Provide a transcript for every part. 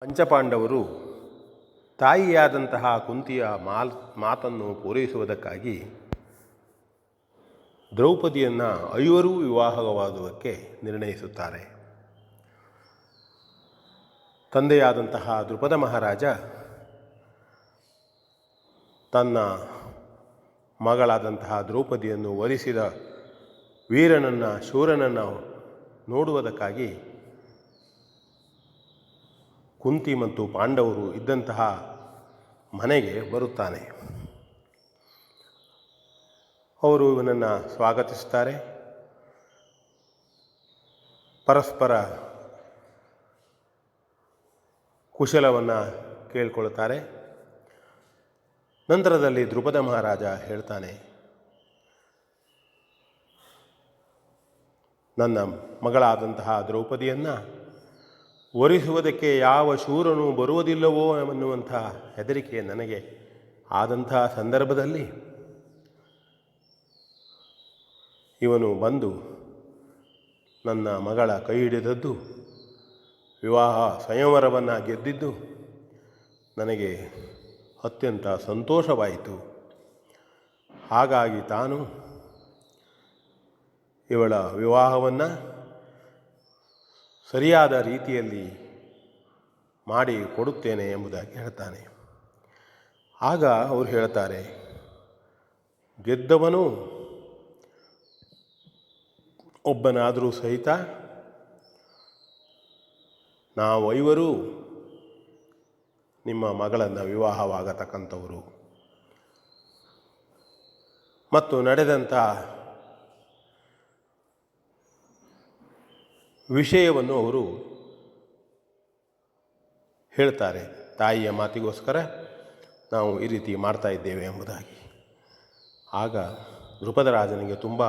ಪಂಚಪಾಂಡವರು ತಾಯಿಯಾದಂತಹ ಕುಂತಿಯ ಮಾತನ್ನು ಪೂರೈಸುವುದಕ್ಕಾಗಿ ದ್ರೌಪದಿಯನ್ನು ಐವರೂ ವಿವಾಹವಾಗುವುದಕ್ಕೆ ನಿರ್ಣಯಿಸುತ್ತಾರೆ. ತಂದೆಯಾದಂತಹ ದ್ರುಪದ ಮಹಾರಾಜ ತನ್ನ ಮಗಳಾದಂತಹ ದ್ರೌಪದಿಯನ್ನು ವರಿಸಿದ ವೀರನನ್ನು ಶೂರನನ್ನು ನೋಡುವುದಕ್ಕಾಗಿ ಕುಂತಿ ಮತ್ತು ಪಾಂಡವರು ಇದ್ದಂತಹ ಮನೆಗೆ ಬರುತ್ತಾನೆ. ಅವರು ಇವನನ್ನು ಸ್ವಾಗತಿಸುತ್ತಾರೆ. ಪರಸ್ಪರ ಕುಶಲವನ್ನು ಕೇಳಿಕೊಳ್ಳುತ್ತಾರೆ. ನಂತರದಲ್ಲಿ ದ್ರುಪದ ಮಹಾರಾಜ ಹೇಳ್ತಾನೆ, ನನ್ನ ಮಗಳಾದಂತಹ ದ್ರೌಪದಿಯನ್ನು ವರಿಸುವುದಕ್ಕೆ ಯಾವ ಶೂರನು ಬರುವುದಿಲ್ಲವೋ ಎನ್ನುವಂಥ ಹೆದರಿಕೆ ನನಗೆ ಆದಂತಹ ಸಂದರ್ಭದಲ್ಲಿ ಇವನು ಬಂದು ನನ್ನ ಮಗಳ ಕೈ ಹಿಡಿದದ್ದು, ವಿವಾಹ ಸ್ವಯಂವರವನ್ನು ಗೆದ್ದಿದ್ದು ನನಗೆ ಅತ್ಯಂತ ಸಂತೋಷವಾಯಿತು. ಹಾಗಾಗಿ ತಾನು ಇವಳ ವಿವಾಹವನ್ನು ಸರಿಯಾದ ರೀತಿಯಲ್ಲಿ ಮಾಡಿ ಕೊಡುತ್ತೇನೆ ಎಂಬುದಾಗಿ ಹೇಳ್ತಾನೆ. ಆಗ ಅವರು ಹೇಳ್ತಾರೆ, ಗೆದ್ದವನು ಒಬ್ಬನಾದರೂ ಸಹಿತ ನಾವು ಐವರೂ ನಿಮ್ಮ ಮಗಳನ್ನು ವಿವಾಹವಾಗತಕ್ಕಂಥವರು. ಮತ್ತು ನಡೆದಂಥ ವಿಷಯವನ್ನು ಅವರು ಹೇಳ್ತಾರೆ. ತಾಯಿಯ ಮಾತಿಗೋಸ್ಕರ ನಾವು ಈ ರೀತಿ ಮಾಡ್ತಾ ಇದ್ದೇವೆ ಎಂಬುದಾಗಿ. ಆಗ ದ್ರುಪದರಾಜನಿಗೆ ತುಂಬ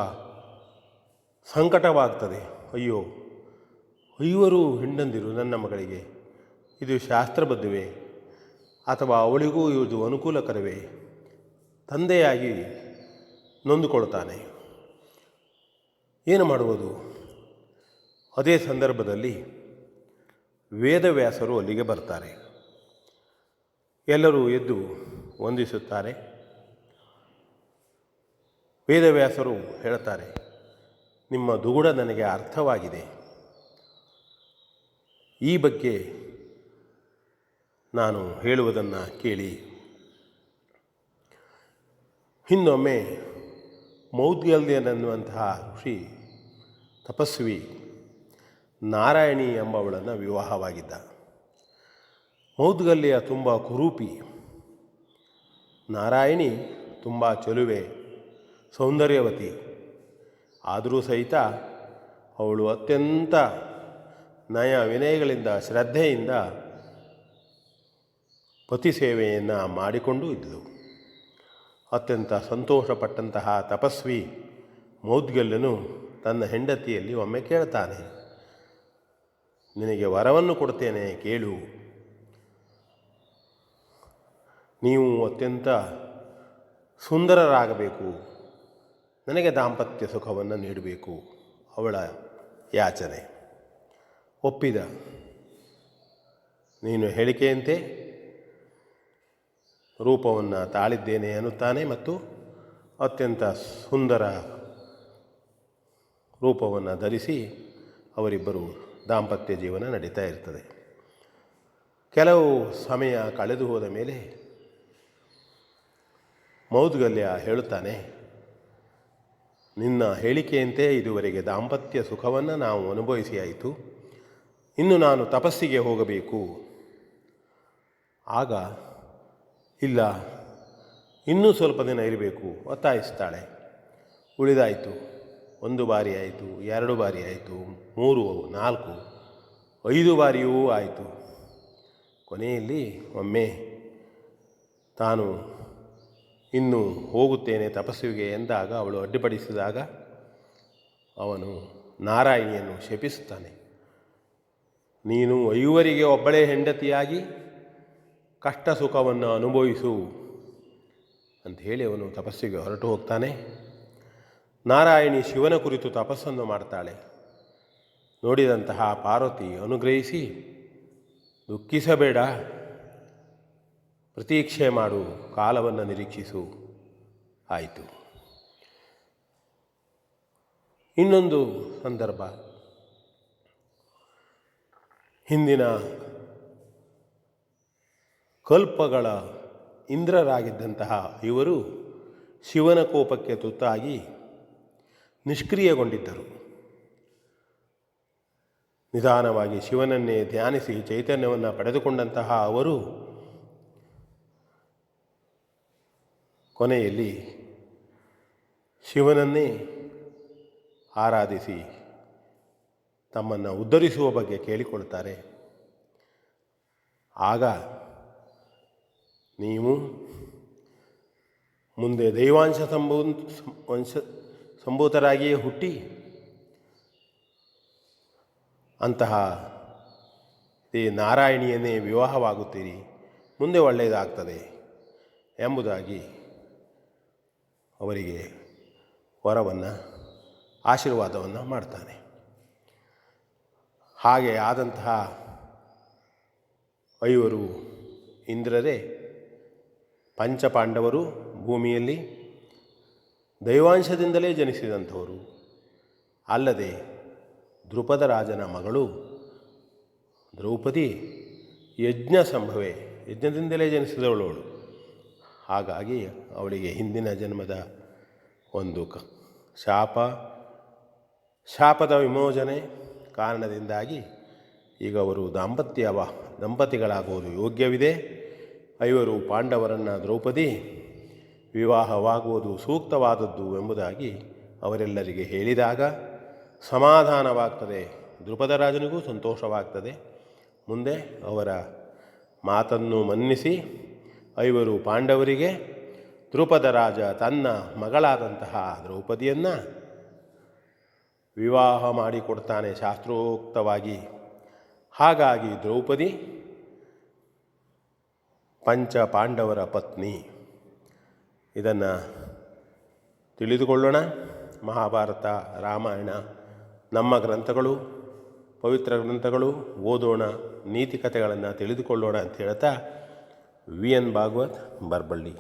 ಸಂಕಟವಾಗ್ತದೆ. ಅಯ್ಯೋ, ಐವರು ಹೆಂಡಂದಿರು ನನ್ನ ಮಗಳಿಗೆ, ಇದು ಶಾಸ್ತ್ರಬದ್ಧವೇ ಅಥವಾ ಅವಳಿಗೂ ಇದು ಅನುಕೂಲಕರವೇ? ತಂದೆಯಾಗಿ ನೊಂದುಕೊಳ್ತಾನೆ. ಏನು ಮಾಡುವುದು? ಅದೇ ಸಂದರ್ಭದಲ್ಲಿ ವೇದವ್ಯಾಸರು ಅಲ್ಲಿಗೆ ಬರ್ತಾರೆ. ಎಲ್ಲರೂ ಎದ್ದು ವಂದಿಸುತ್ತಾರೆ. ವೇದವ್ಯಾಸರು ಹೇಳ್ತಾರೆ, ನಿಮ್ಮ ದುಗುಡ ನನಗೆ ಅರ್ಥವಾಗಿದೆ. ಈ ಬಗ್ಗೆ ನಾನು ಹೇಳುವುದನ್ನು ಕೇಳಿ. ಹಿಂದೊಮ್ಮೆ ಮೌದ್ಗಲ್ಯನೆನ್ನುವಂತಹ ಋಷಿ ತಪಸ್ವಿ ನಾರಾಯಣಿ ಎಂಬವಳನ್ನು ವಿವಾಹವಾಗಿದ್ದ. ಮೌದ್ಗಲ್ಯ ತುಂಬ ಕುರೂಪಿ, ನಾರಾಯಣಿ ತುಂಬ ಚೆಲುವೆ, ಸೌಂದರ್ಯವತಿ. ಆದರೂ ಸಹಿತ ಅವಳು ಅತ್ಯಂತ ನಯ ವಿನಯಗಳಿಂದ ಶ್ರದ್ಧೆಯಿಂದ ಪತಿ ಸೇವೆಯನ್ನು ಮಾಡಿಕೊಂಡು ಇದ್ದಳು. ಅತ್ಯಂತ ಸಂತೋಷಪಟ್ಟಂತಹ ತಪಸ್ವಿ ಮೌದ್ಗಲ್ಯನು ತನ್ನ ಹೆಂಡತಿಯಲ್ಲಿ ಒಮ್ಮೆ ಕೇಳ್ತಾನೆ, ನಿನಗೆ ವರವನ್ನು ಕೊಡ್ತೇನೆ ಕೇಳು. ನೀವು ಅತ್ಯಂತ ಸುಂದರರಾಗಬೇಕು, ನನಗೆ ದಾಂಪತ್ಯ ಸುಖವನ್ನು ನೀಡಬೇಕು. ಅವಳ ಯಾಚನೆ. ಒಪ್ಪಿದ. ನೀನು ಹೇಳಿಕೆಯಂತೆ ರೂಪವನ್ನು ತಾಳಿದ್ದೇನೆ ಅನ್ನುತ್ತಾನೆ ಮತ್ತು ಅತ್ಯಂತ ಸುಂದರ ರೂಪವನ್ನು ಧರಿಸಿ ಅವರಿಬ್ಬರು ದಾಂಪತ್ಯ ಜೀವನ ನಡೀತಾ ಇರ್ತದೆ. ಕೆಲವು ಸಮಯ ಕಳೆದು ಹೋದ ಮೇಲೆ ಮೌದ್ಗಲ್ಯ ಹೇಳುತ್ತಾನೆ, ನಿನ್ನ ಹೇಳಿಕೆಯಂತೆ ಇದುವರೆಗೆ ದಾಂಪತ್ಯ ಸುಖವನ್ನು ನಾವು ಅನುಭವಿಸಿ ಆಯಿತು, ಇನ್ನು ನಾನು ತಪಸ್ಸಿಗೆ ಹೋಗಬೇಕು. ಆಗ ಇಲ್ಲ, ಇನ್ನೂ ಸ್ವಲ್ಪ ದಿನ ಇರಬೇಕು ಒತ್ತಾಯಿಸ್ತಾಳೆ. ಉಳಿದಾಯಿತು. 1 ಬಾರಿ ಆಯಿತು, 2 ಬಾರಿ ಆಯಿತು, 3, 4, 5 ಬಾರಿಯೂ ಆಯಿತು. ಕೊನೆಯಲ್ಲಿ ಒಮ್ಮೆ ತಾನು ಇನ್ನು ಹೋಗುತ್ತೇನೆ ತಪಸ್ಸಿಗೆ ಎಂದಾಗ ಅವಳು ಅಡ್ಡಿಪಡಿಸಿದಾಗ ಅವನು ನಾರಾಯಣಿಯನ್ನು ಶಪಿಸುತ್ತಾನೆ. ನೀನು 5ವರಿಗೆ ಒಬ್ಬಳೇ ಹೆಂಡತಿಯಾಗಿ ಕಷ್ಟ ಸುಖವನ್ನು ಅನುಭವಿಸು ಅಂತ ಹೇಳಿ ಅವನು ತಪಸ್ಸಿಗೆ ಹೊರಟು ಹೋಗ್ತಾನೆ. ನಾರಾಯಣಿ ಶಿವನ ಕುರಿತು ತಪಸ್ಸನ್ನು ಮಾಡ್ತಾಳೆ. ನೋಡಿದಂತಹ ಪಾರ್ವತಿ ಅನುಗ್ರಹಿಸಿ ದುಃಖಿಸಬೇಡ, ಪ್ರತೀಕ್ಷೆ ಮಾಡು, ಕಾಲವನ್ನು ನಿರೀಕ್ಷಿಸು. ಆಯಿತು. ಇನ್ನೊಂದು ಸಂದರ್ಭ, ಹಿಂದಿನ ಕಲ್ಪಗಳ ಇಂದ್ರರಾಗಿದ್ದಂತಹ ಇವರು ಶಿವನ ಕೋಪಕ್ಕೆ ತುತ್ತಾಗಿ ನಿಷ್ಕ್ರಿಯಗೊಂಡಿದ್ದರು. ನಿಧಾನವಾಗಿ ಶಿವನನ್ನೇ ಧ್ಯಾನಿಸಿ ಚೈತನ್ಯವನ್ನು ಪಡೆದುಕೊಂಡಂತಹ ಅವರು ಕೊನೆಯಲ್ಲಿ ಶಿವನನ್ನೇ ಆರಾಧಿಸಿ ತಮ್ಮನ್ನು ಉದ್ಧರಿಸುವ ಬಗ್ಗೆ ಕೇಳಿಕೊಳ್ತಾರೆ. ಆಗ ನೀವು ಮುಂದೆ ದೈವಾಂಶ ಸಂಭೂತರಾಗಿಯೇ ಹುಟ್ಟಿ ಅಂತಹ ಈ ನಾರಾಯಣಿಯನ್ನೇ ವಿವಾಹವಾಗುತ್ತೀರಿ, ಮುಂದೆ ಒಳ್ಳೆಯದಾಗ್ತದೆ ಎಂಬುದಾಗಿ ಅವರಿಗೆ ವರವನ್ನು, ಆಶೀರ್ವಾದವನ್ನು ಮಾಡ್ತಾನೆ. ಹಾಗೆ ಆದಂತಹ ಐವರು ಇಂದ್ರರೇ ಪಂಚಪಾಂಡವರು, ಭೂಮಿಯಲ್ಲಿ ದೈವಾಂಶದಿಂದಲೇ ಜನಿಸಿದಂಥವರು. ಅಲ್ಲದೆ ದ್ರುಪದ ರಾಜನ ಮಗಳು ದ್ರೌಪದಿ ಯಜ್ಞದಿಂದಲೇ ಜನಿಸಿದವಳು. ಹಾಗಾಗಿ ಅವಳಿಗೆ ಹಿಂದಿನ ಜನ್ಮದ ಒಂದು ಶಾಪದ ವಿಮೋಚನೆ ಕಾರಣದಿಂದಾಗಿ ಈಗ ಅವರು ದಂಪತಿಗಳಾಗುವುದು ಯೋಗ್ಯವಿದೆ. ಐವರು ಪಾಂಡವರನ್ನು ದ್ರೌಪದಿ ವಿವಾಹವಾಗುವುದು ಸೂಕ್ತವಾದದ್ದು ಎಂಬುದಾಗಿ ಅವರೆಲ್ಲರಿಗೆ ಹೇಳಿದಾಗ ಸಮಾಧಾನವಾಗ್ತದೆ. ದ್ರುಪದ ರಾಜನಿಗೂ ಸಂತೋಷವಾಗ್ತದೆ. ಮುಂದೆ ಅವರ ಮಾತನ್ನು ಮನ್ನಿಸಿ ಐವರು ಪಾಂಡವರಿಗೆ ದ್ರುಪದ ರಾಜ ತನ್ನ ಮಗಳಾದಂತಹ ದ್ರೌಪದಿಯನ್ನು ವಿವಾಹ ಮಾಡಿಕೊಡ್ತಾನೆ ಶಾಸ್ತ್ರೋಕ್ತವಾಗಿ. ಹಾಗಾಗಿ ದ್ರೌಪದಿ ಪಂಚ ಪಾಂಡವರ ಪತ್ನಿ. ಇದನ್ನು ತಿಳಿದುಕೊಳ್ಳೋಣ. ಮಹಾಭಾರತ, ರಾಮಾಯಣ ನಮ್ಮ ಗ್ರಂಥಗಳು, ಪವಿತ್ರ ಗ್ರಂಥಗಳು, ಓದೋಣ, ನೀತಿ ಕಥೆಗಳನ್ನು ತಿಳಿದುಕೊಳ್ಳೋಣ ಅಂತ ಹೇಳ್ತಾ ವಿ ಎನ್ ಭಾಗವತ್, ಬರಬಳ್ಳಿ.